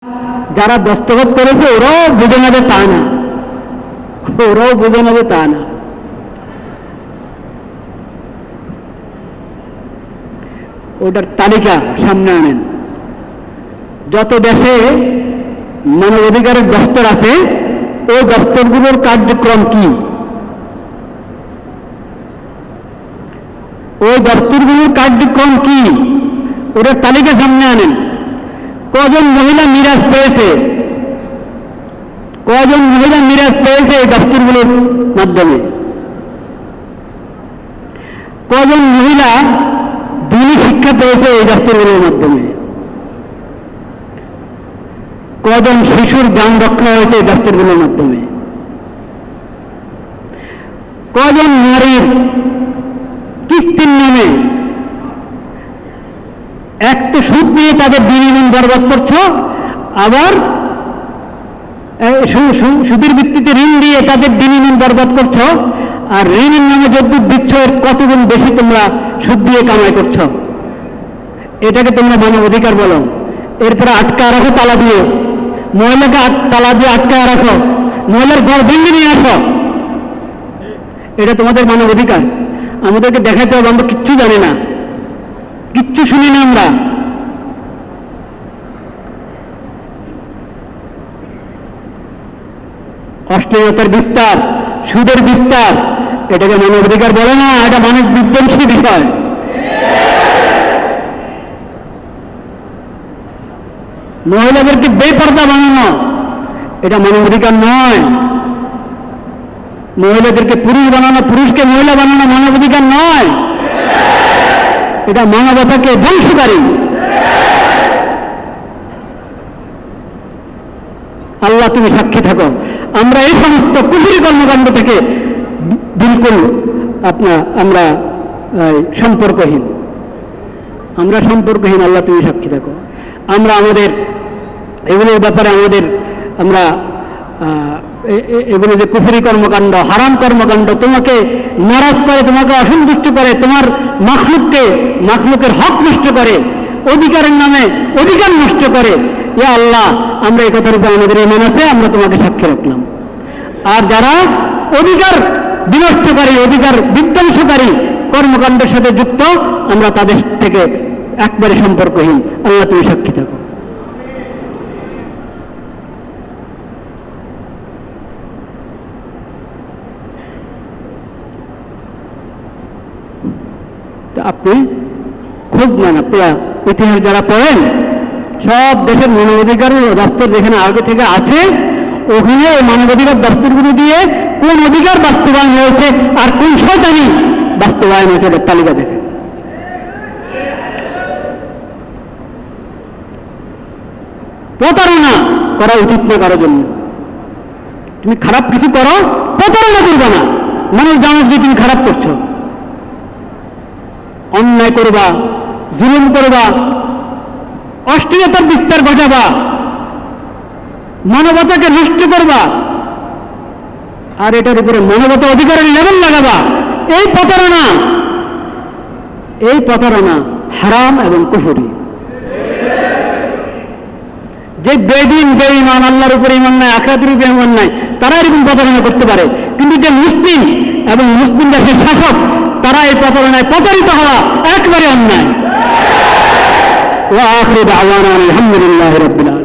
যারা দস্তখত করেছে ওরাও বুঝে নেবে তা না, ওরাও বুঝে নেবে তা না। ওটার তালিকা সামনে আনেন। যত দেশে মানবাধিকারের দপ্তর আছে ওই দপ্তরগুলোর কার্যক্রম কি, ওই দপ্তরগুলোর কার্যক্রম কি ওটার তালিকা সামনে আনেন। কজন মহিলা মিরাজ পেয়েছে, কজন মহিলা মিরাজ পেয়েছে এই দপ্তরগুলোর মাধ্যমে, কজন মহিলা দিনী শিক্ষা পেয়েছে এই দপ্তরগুলোর মাধ্যমে, কজন শিশুর যান রক্ষা হয়েছে এই দপ্তরগুলোর মাধ্যমে, কজন নারীর কিস্তির নামে এক তো সুদ নিয়ে তাদের দিন ইমান বরবাদ করছো, আবার সুদের ভিত্তিতে ঋণ দিয়ে তাদের দিন ইমান বরবাদ করছো, আর ঋণের নামে যদ্দূর দিচ্ছ এর কতগুণ বেশি তোমরা সুদ দিয়ে কামাই করছো। এটাকে তোমরা মানব অধিকার বলো। এরপরে আটকায় রাখো তালা দিয়ে, মহিলাকে তালা দিয়ে আটকায় রাখো, মহিলার ঘর ভেঙে নিয়ে আসো, এটা তোমাদের মানব অধিকার। আমাদেরকে দেখাতে হবে আমরা কিচ্ছু জানি না, কিচ্ছু শুনি না আমরা। অশ্লীলতার বিস্তার, সুদের বিস্তার, এটাকে মানবাধিকার বলে না, এটা মানব বিধ্বংসী বিষয়। মহিলাদেরকে বেপর্দা বানানো এটা মানবাধিকার নয়। মহিলাদেরকে পুরুষ বানানো, পুরুষকে মহিলা বানানো মানবাধিকার নয়, এটা মানবতাকে ধ্বংসকারী। আল্লাহ তুমি সাক্ষী থাকো, আমরা এই সমস্ত কুফরি কর্মকাণ্ড থেকে বিলকুল আমরা সম্পর্কহীন, আমরা সম্পর্কহীন। আল্লাহ তুমি সাক্ষী থাকো। আমরা আমাদের এগুলোর ব্যাপারে আমরা এগুলো যে কুফরি কর্মকাণ্ড, হারাম কর্মকাণ্ড তোমাকে নারাজ করে, তোমাকে অসন্তুষ্ট করে, তোমার মাখলুকের হক নষ্ট করে, অধিকারের নামে অধিকার নষ্ট করে, ইয়া আল্লাহ আমরা এই কথার উপর আমাদের ঈমান আছে, আমরা তোমাকে সাক্ষী রাখলাম। আর যারা অধিকার বিনষ্টকারী, অধিকার বিধ্বংসকারী কর্মকাণ্ডের সাথে যুক্ত, আমরা তাদের থেকে একবারে সম্পর্কহীন। আল্লাহ তুমি সাক্ষী থাকো। আপনি খোঁজ নেন, আপনারা ইতিহাস যারা পড়েন, সব দেশের মানবাধিকার দপ্তর যেখানে আগে থেকে আছে ওখানে এই মানবাধিকার দপ্তরগুলো দিয়ে কোন অধিকার বাস্তবায়ন হয়েছে আর কোন শয়তানি বাস্তবায়ন হয়েছে এটার তালিকা দেখে। প্রতারণা করা উচিত না কারোর জন্য। তুমি খারাপ কিছু করো, প্রতারণা করবে না, মানুষ জানো যে তুমি খারাপ করছো। অন্যায় করবা, জুলুম করবা, অশ্লীলতার বিস্তার ঘটাবা, মানবতাকে নষ্ট করবা, আর এটার উপরে মানবতা অধিকারের লেভেল লাগাবা, এই প্রতারণা হারাম এবং কুফরি। যে বেদিন বেঈমান, আল্লাহর উপরে ঈমান নাই, আখিরাতের উপরে ঈমান নাই, তারা এরকম প্রতারণা করতে পারে। কিন্তু যে মুসলিম এবং মুসলিম দেশের শাসক, তারা এই প্রতারণায় প্রতারিত হওয়া একবারে অন্যায়। ওয়া আখিরু দাওয়ানা আলহামদুলিল্লাহি রাব্বিল আলামিন।